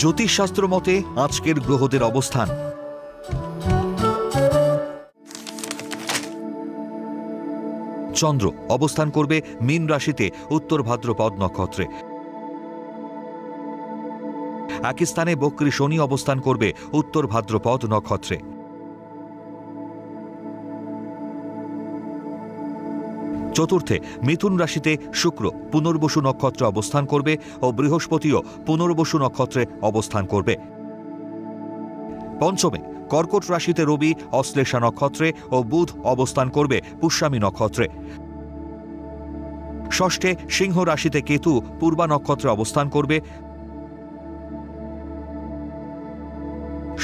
জ্যোতিষশাস্ত্র মতে আজকের গ্রহদের অবস্থান। চন্দ্র অবস্থান করবে মীন রাশিতে উত্তর ভাদ্রপদ নক্ষত্রে। একই স্থানে বক্রী শনি অবস্থান করবে উত্তর ভাদ্রপদ নক্ষত্রে। চতুর্থে মিথুন রাশিতে শুক্র পুনর্বসু নক্ষত্রে অবস্থান করবে ও বৃহস্পতিও পুনর্বসু নক্ষত্রে অবস্থান করবে। পঞ্চমে কর্কট রাশিতে রবি অশ্লেষা নক্ষত্রে ও বুধ অবস্থান করবে পুষ্যামী নক্ষত্রে। ষষ্ঠে সিংহ রাশিতে কেতু পূর্বা নক্ষত্রে অবস্থান করবে।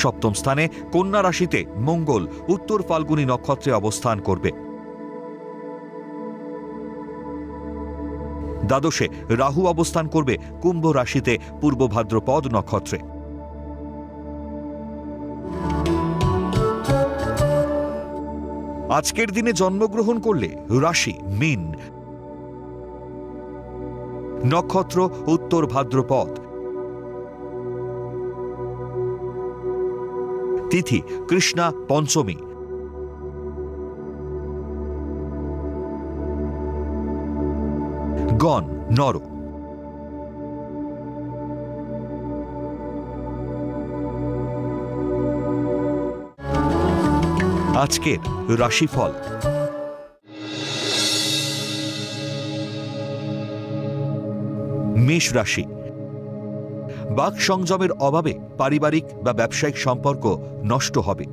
সপ্তম স্থানে কন্যা রাশিতে মঙ্গল উত্তর ফাল্গুনী নক্ষত্রে অবস্থান করবে। দ্বাদশে রাহু অবস্থান করবে কুম্ভ রাশিতে পূর্ব ভাদ্রপদ নক্ষত্রে। আজকের দিনে জন্মগ্রহণ করলে রাশি মীন, নক্ষত্র উত্তর ভাদ্রপদ, তিথি কৃষ্ণা পঞ্চমী, গণ নর। আজকের রাশিফল। মেষ রাশি, বাক সংযমের অভাবে পারিবারিক বা ব্যবসায়িক সম্পর্ক নষ্ট হবে।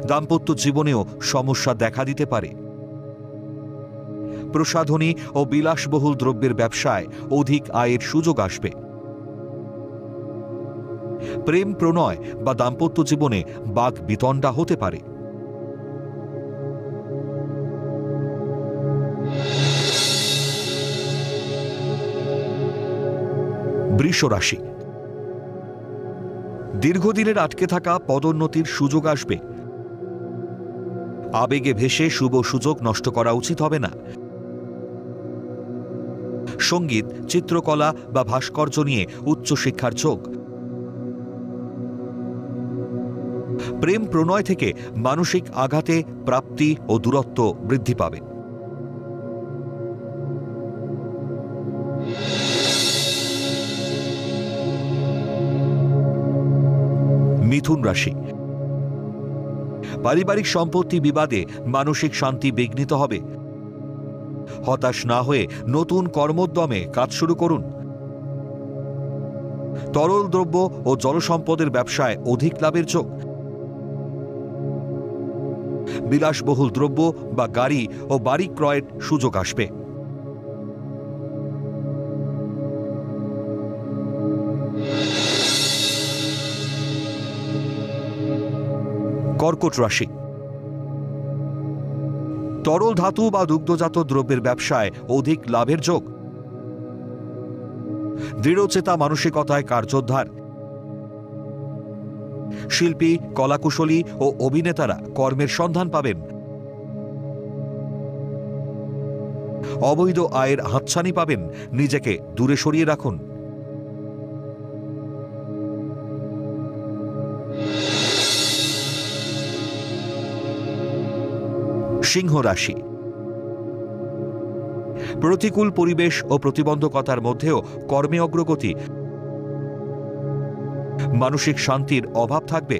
দাম্পত্য জীবনেও সমস্যা দেখা দিতে পারে। প্রসাধনী ও বিলাসবহুল দ্রব্যের ব্যবসায় অধিক আয়ের সুযোগ আসবে। প্রেম প্রণয় বা দাম্পত্য জীবনে বাক বিতণ্ডা হতে পারে। বৃষ রাশি, দীর্ঘদিনের আটকে থাকা পদোন্নতির সুযোগ আসবে। আবেগে ভেসে শুভ সুযোগ নষ্ট করা উচিত হবে না। সঙ্গীত, চিত্রকলা বা ভাস্কর্য নিয়ে উচ্চশিক্ষার যোগ। প্রেম প্রণয় থেকে মানসিক আঘাতে প্রাপ্তি ও দূরত্ব বৃদ্ধি পাবে। মিথুন রাশি, পারিবারিক সম্পত্তি বিবাদে মানসিক শান্তি বিঘ্নিত হবে। হতাশ না হয়ে নতুন কর্মোদ্যমে কাজ শুরু করুন। তরল দ্রব্য ও জলসম্পদের ব্যবসায় অধিক লাভের যোগ। বিলাসবহুল দ্রব্য বা গাড়ি ও বাড়ি ক্রয়ের সুযোগ আসবে। কর্কট রাশি, তরল ধাতু বা দুগ্ধজাত দ্রব্যের ব্যবসায় অধিক লাভের যোগ। দৃঢ়চেতা মানসিকতায় কার্যোদ্ধার। শিল্পী, কলাকুশলী ও অভিনেতারা কর্মের সন্ধান পাবেন। অবৈধ আয়ের হাতছানি পাবেন, নিজেকে দূরে সরিয়ে রাখুন। সিংহ রাশি, প্রতিকূল পরিবেশ ও প্রতিবন্ধকতার মধ্যেও কর্মে অগ্রগতি। মানসিক শান্তির অভাব থাকবে।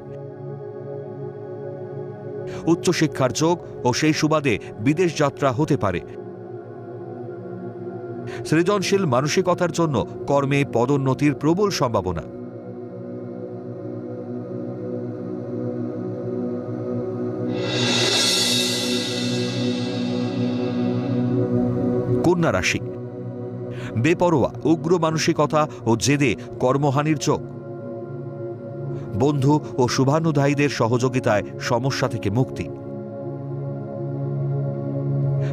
উচ্চশিক্ষার যোগ ও সেই সুবাদে বিদেশ যাত্রা হতে পারে। সৃজনশীল মানসিকতার জন্য কর্মে পদোন্নতির প্রবল সম্ভাবনা। কন্যা রাশি, বেপরোয়া উগ্র মানসিকতা ও জেদে কর্মহানির যোগ। বন্ধু ও শুভানুধ্যায়ীদের সহযোগিতায় সমস্যা থেকে মুক্তি।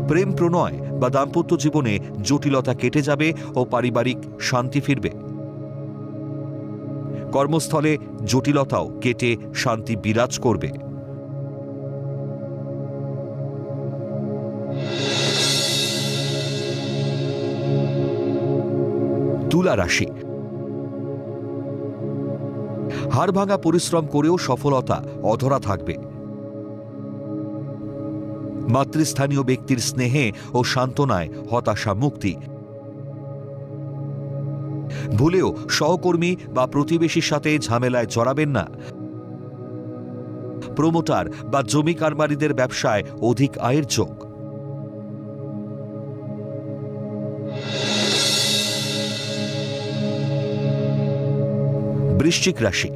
প্রেম প্রণয় বা দাম্পত্য জীবনে জটিলতা কেটে যাবে ও পারিবারিক শান্তি ফিরবে। কর্মস্থলে জটিলতাও কেটে শান্তি বিরাজ করবে। তুলা রাশি, হাড়ভাঙা পরিশ্রম করেও সফলতা অধরা থাকবে। মাতৃস্থানীয় ব্যক্তির স্নেহে ও সান্ত্বনায় হতাশা মুক্তি। ভুলেও সহকর্মী বা প্রতিবেশীর সাথে ঝামেলায় জড়াবেন না। প্রমোটার বা জমি কারবারিদের ব্যবসায় অধিক আয়ের যোগ। বৃশ্চিক রাশি,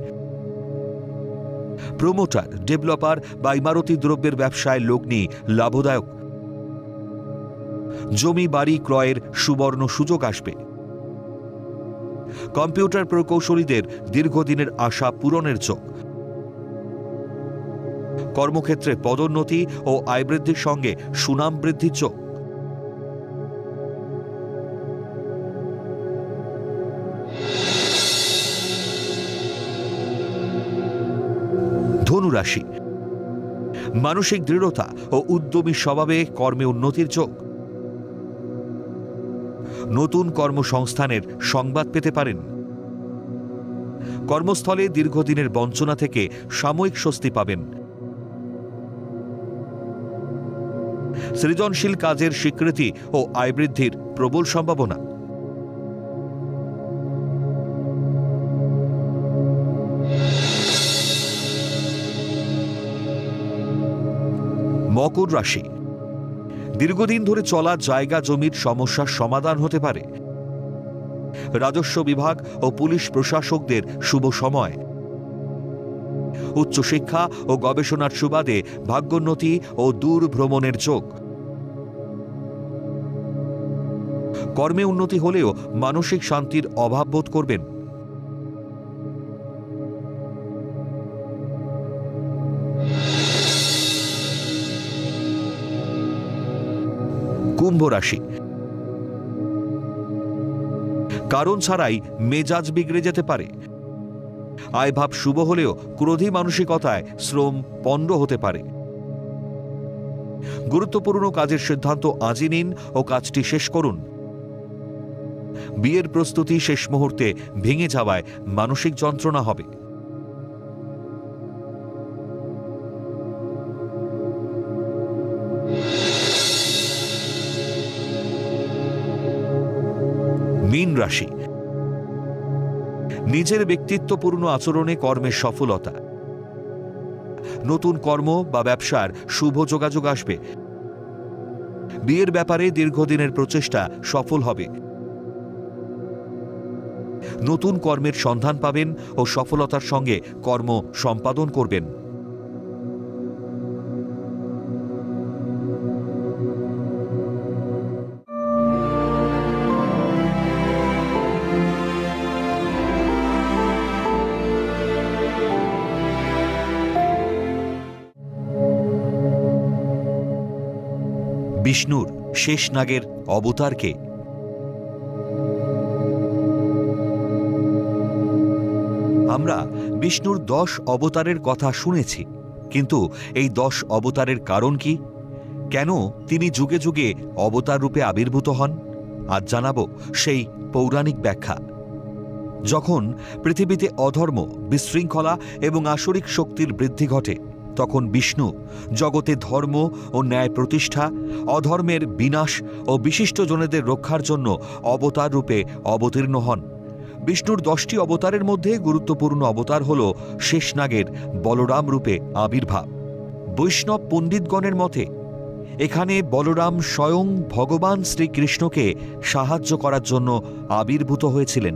প্রমোটার, ডেভেলপার বা ইমারতি দ্রব্যের ব্যবসায় লগ্নি লাভদায়ক। জমি বাড়ি ক্রয়ের সুবর্ণ সুযোগ আসবে। কম্পিউটার প্রকৌশলীদের দীর্ঘদিনের আশা পূরণের যোগ। কর্মক্ষেত্রে পদোন্নতি ও আয় বৃদ্ধির সঙ্গে সুনাম বৃদ্ধির যোগ। ধনু রাশি, মানসিক দৃঢ়তা ও উদ্যমী স্বভাবে কর্মে উন্নতির যোগ। নতুন কর্মসংস্থানের সংবাদ পেতে পারেন। কর্মস্থলে দীর্ঘদিনের বঞ্চনা থেকে সাময়িক স্বস্তি পাবেন। সৃজনশীল কাজের স্বীকৃতি ও আয় বৃদ্ধির প্রবল সম্ভাবনা। মকর রাশি, দীর্ঘদিন ধরে চলা জায়গা জমির সমস্যার সমাধান হতে পারে। রাজস্ব বিভাগ ও পুলিশ প্রশাসকদের শুভ সময়। উচ্চশিক্ষা ও গবেষণার সুবাদে ভাগ্যোন্নতি ও দূর ভ্রমণের যোগ। কর্মে উন্নতি হলেও মানসিক শান্তির অভাব বোধ করবেন। কুম্ভ রাশি, কারণ ছাড়াই মেজাজ বিগড়ে যেতে পারে। আয়ভাব শুভ হলেও ক্রোধী মানসিকতায় শ্রম পণ্ড হতে পারে। গুরুত্বপূর্ণ কাজের সিদ্ধান্ত আজই নিন ও কাজটি শেষ করুন। বিয়ের প্রস্তুতি শেষ মুহূর্তে ভেঙে যাওয়ায় মানসিক যন্ত্রণা হবে। মীন রাশি, নিজের ব্যক্তিত্বপূর্ণ আচরণে কর্মের সফলতা। নতুন কর্ম বা ব্যবসার শুভ যোগাযোগ আসবে। বিয়ের ব্যাপারে দীর্ঘদিনের প্রচেষ্টা সফল হবে। নতুন কর্মের সন্ধান পাবেন ও সফলতার সঙ্গে কর্ম সম্পাদন করবেন। বিষ্ণুর শেষ নাগের অবতারকে। আমরা বিষ্ণুর 10 অবতারের কথা শুনেছি, কিন্তু এই 10 অবতারের কারণ কি? কেন তিনি যুগে যুগে অবতার রূপে আবির্ভূত হন? আজ জানাবো সেই পৌরাণিক ব্যাখ্যা। যখন পৃথিবীতে অধর্ম, বিশৃঙ্খলা এবং আসরিক শক্তির বৃদ্ধি ঘটে, তখন বিষ্ণু জগতে ধর্ম ও ন্যায় প্রতিষ্ঠা, অধর্মের বিনাশ ও বিশিষ্টজনেদের রক্ষার জন্য অবতার রূপে অবতীর্ণ হন। বিষ্ণুর 10টি অবতারের মধ্যে গুরুত্বপূর্ণ অবতার হল শেষনাগের বলরাম রূপে আবির্ভাব। বৈষ্ণব পণ্ডিতগণের মতে এখানে বলরাম স্বয়ং ভগবান শ্রীকৃষ্ণকে সাহায্য করার জন্য আবির্ভূত হয়েছিলেন।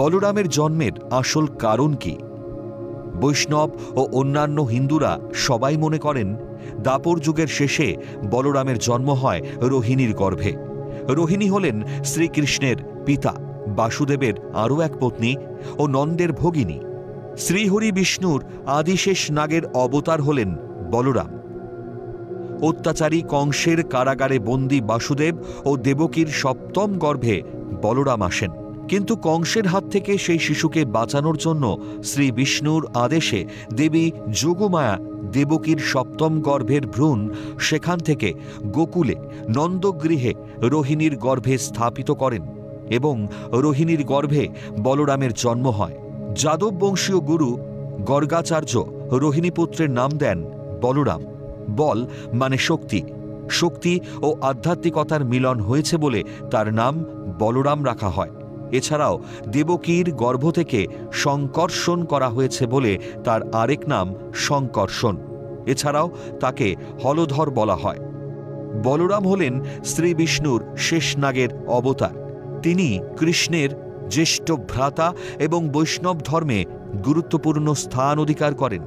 বলরামের জন্মের আসল কারণ কি? বৈষ্ণব ও অন্যান্য হিন্দুরা সবাই মনে করেন দ্বাপর যুগের শেষে বলরামের জন্ম হয় রোহিণীর গর্ভে। রোহিণী হলেন শ্রীকৃষ্ণের পিতা, বাসুদেবের আরও এক পত্নী ও নন্দের ভগিনী। শ্রীহরি বিষ্ণুর আদিশেষ নাগের অবতার হলেন বলরাম। অত্যাচারী কংসের কারাগারে বন্দী বাসুদেব ও দেবকীর সপ্তম গর্ভে বলরাম আসেন। কিন্তু কংসের হাত থেকে সেই শিশুকে বাঁচানোর জন্য শ্রী বিষ্ণুর আদেশে দেবী যোগমায়া দেবকীর সপ্তম গর্ভের ভ্রূণ সেখান থেকে গোকুলে নন্দগৃহে রোহিণীর গর্ভে স্থাপিত করেন এবং রোহিণীর গর্ভে বলরামের জন্ম হয়। যাদব বংশীয় গুরু গর্গাচার্য রোহিণীপুত্রের নাম দেন বলরাম। বল মানে শক্তি, শক্তি ও আধ্যাত্মিকতার মিলন হয়েছে বলে তার নাম বলরাম রাখা হয়। এছাড়াও দেবকীর গর্ভ থেকে সংকর্ষণ করা হয়েছে বলে তার আরেক নাম সংকর্ষণ। এছাড়াও তাকে হলধর বলা হয়। বলরাম হলেন শ্রী বিষ্ণুর শেষনাগের অবতার। তিনি কৃষ্ণের জ্যেষ্ঠ ভ্রাতা এবং বৈষ্ণব ধর্মে গুরুত্বপূর্ণ স্থান অধিকার করেন।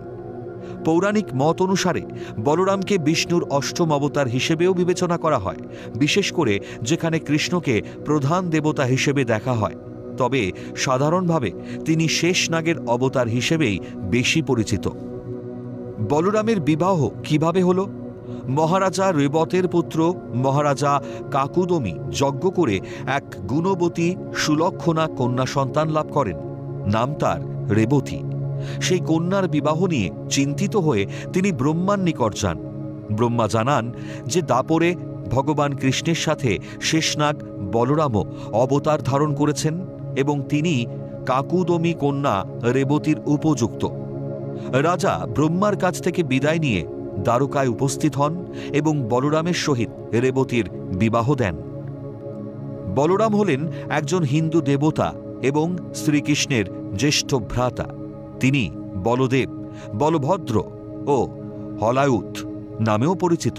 পৌরাণিক মত অনুসারে বলরামকে বিষ্ণুর অষ্টম অবতার হিসেবেও বিবেচনা করা হয়, বিশেষ করে যেখানে কৃষ্ণকে প্রধান দেবতা হিসেবে দেখা হয়। তবে সাধারণভাবে তিনি শেষনাগের অবতার হিসেবেই বেশি পরিচিত। বলরামের বিবাহ কিভাবে হল? মহারাজা রেবতের পুত্র মহারাজা কাকুদমি যজ্ঞ করে এক গুণবতী সুলক্ষণা কন্যা সন্তান লাভ করেন। নাম তার রেবতী। সেই কন্যার বিবাহ নিয়ে চিন্তিত হয়ে তিনি ব্রহ্মার নিকট যান। ব্রহ্মা জানান যে দাপরে ভগবান কৃষ্ণের সাথে শেষনাগ বলরামও অবতার ধারণ করেছেন এবং তিনি কাকুদমি কন্যা রেবতীর উপযুক্ত। রাজা ব্রহ্মার কাছ থেকে বিদায় নিয়ে দ্বারকায় উপস্থিত হন এবং বলরামের সহিত রেবতীর বিবাহ দেন। বলরাম হলেন একজন হিন্দু দেবতা এবং শ্রীকৃষ্ণের জ্যেষ্ঠ ভ্রাতা। তিনি বলদেব, বলভদ্র ও হলায়ুত নামেও পরিচিত।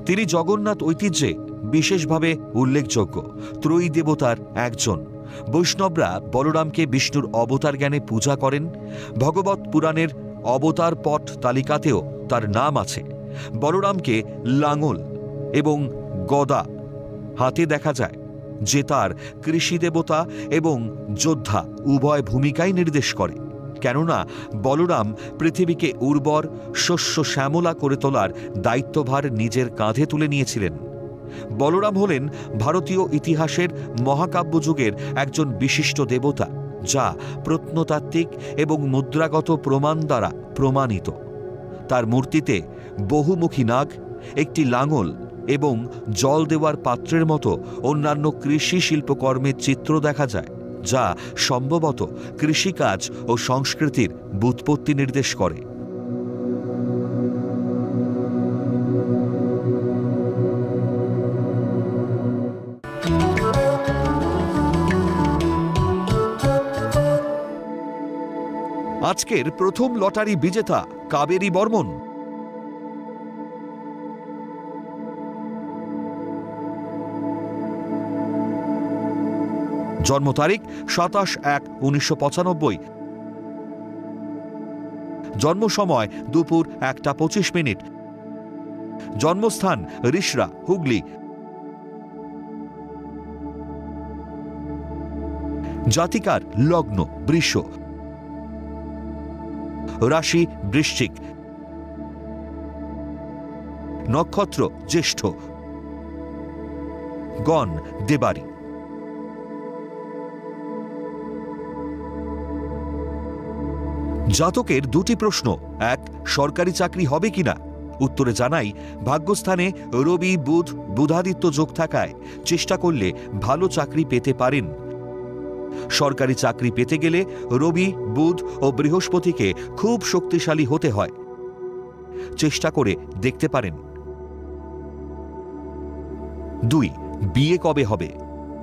তিনি জগন্নাথ ঐতিহ্যে বিশেষভাবে উল্লেখযোগ্য ত্রয়ী দেবতার একজন। বৈষ্ণবরা বলরামকে বিষ্ণুর অবতার জ্ঞানে পূজা করেন। ভগবত পুরাণের অবতার পট তালিকাতেও তার নাম আছে। বলরামকে লাঙল এবং গদা হাতে দেখা যায়, যে তার কৃষি দেবতা এবং যোদ্ধা উভয় ভূমিকাই নির্দেশ করে। কেননা বলরাম পৃথিবীকে উর্বর শস্য শ্যামলা করে তোলার দায়িত্বভার নিজের কাঁধে তুলে নিয়েছিলেন। বলরাম হলেন ভারতীয় ইতিহাসের মহাকাব্য যুগের একজন বিশিষ্ট দেবতা, যা প্রত্নতাত্ত্বিক এবং মুদ্রাগত প্রমাণ দ্বারা প্রমাণিত। তার মূর্তিতে বহুমুখী নাগ, একটি লাঙল এবং জল দেওয়ার পাত্রের মতো অন্যান্য কৃষি শিল্পকর্মের চিত্র দেখা যায়, যা সম্ভবত কৃষিকাজ ও সংস্কৃতির ব্যুৎপত্তি নির্দেশ করে। আজকের প্রথম লটারি বিজেতা কাবেরী বর্মন। জন্ম তারিখ 27/1/1995। জন্ম সময় দুপুর 1:25। জন্মস্থান রিষড়া, হুগলি। জাতিকার লগ্ন বৃষ, রাশি বৃশ্চিক, নক্ষত্র জ্যেষ্ঠ, গণ দেবারি। জাতকের দুটি প্রশ্ন। এক, সরকারি চাকরি হবে কিনা? উত্তরে জানাই, ভাগ্যস্থানে রবি বুধ বুধাদিত্য যোগ থাকায় চেষ্টা করলে ভালো চাকরি পেতে পারেন। সরকারি চাকরি পেতে গেলে রবি বুধ ও বৃহস্পতিকে খুব শক্তিশালী হতে হয়। চেষ্টা করে দেখতে পারেন। 2, বিয়ে কবে হবে?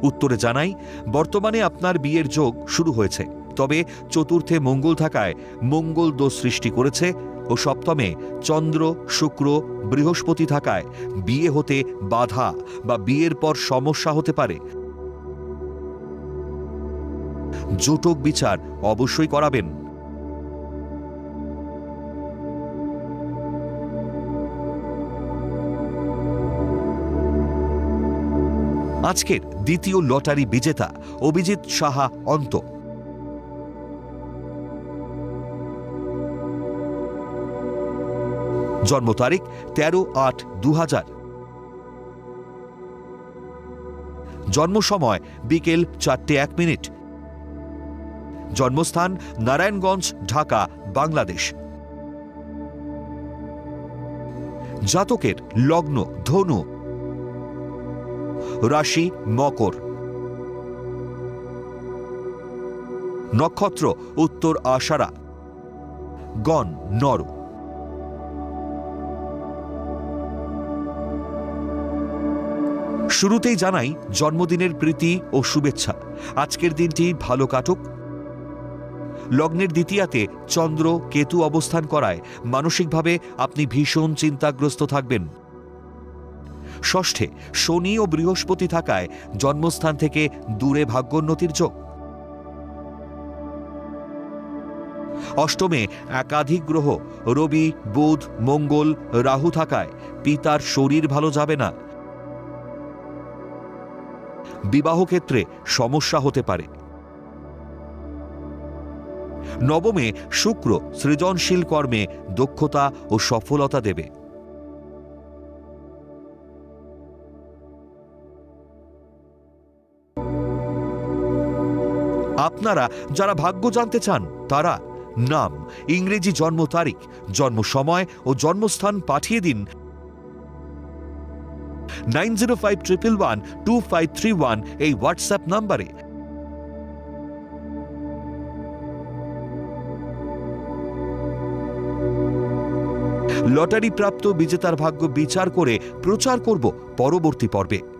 উত্তরে জানাই, বর্তমানে আপনার বিয়ের যোগ শুরু হয়েছে, তবে চতুর্থে মঙ্গল থাকায় মঙ্গল দোষ সৃষ্টি করেছে ও সপ্তমে চন্দ্র শুক্র বৃহস্পতি থাকায় বিয়ে হতে বাধা বা বিয়ের পর সমস্যা হতে পারে। জটক বিচার অবশ্যই করাবেন। আজকের দ্বিতীয় লটারি বিজেতা অভিজিৎ সাহা অন্ত। জন্ম তারিখ 13/8/2000। জন্ম সময় বিকেল 4:01। জন্মস্থান নারায়ণগঞ্জ, ঢাকা, বাংলাদেশ। জাতকের লগ্ন ধনু, রাশি মকর, নক্ষত্র উত্তর আষাঢ়া, গণ নর। শুরুতেই জানাই জন্মদিনের প্রীতি ও শুভেচ্ছা। আজকের দিনটি ভালো কাটুক। লগ্নের দ্বিতীয়াতে চন্দ্র কেতু অবস্থান করায় মানসিকভাবে আপনি ভীষণ চিন্তাগ্রস্ত থাকবেন। ষষ্ঠে শনি ও বৃহস্পতি থাকায় জন্মস্থান থেকে দূরে ভাগ্যোন্নতির যোগ। অষ্টমে একাধিক গ্রহ রবি, বুধ, মঙ্গল, রাহু থাকায় পিতার শরীর ভালো যাবে না। বিবাহ ক্ষেত্রে সমস্যা হতে পারে। নবমে শুক্র সৃজনশীল কর্মে দক্ষতা ও সফলতা দেবে। আপনারা যারা ভাগ্য জানতে চান তারা নাম, ইংরেজি জন্ম তারিখ, জন্ম সময় ও জন্মস্থান পাঠিয়ে দিন 9051112531 এই হোয়াটসঅ্যাপ নাম্বারে। লটারি প্রাপ্ত বিজেতার ভাগ্য বিচার করে প্রচার করব পরবর্তী পর্বে।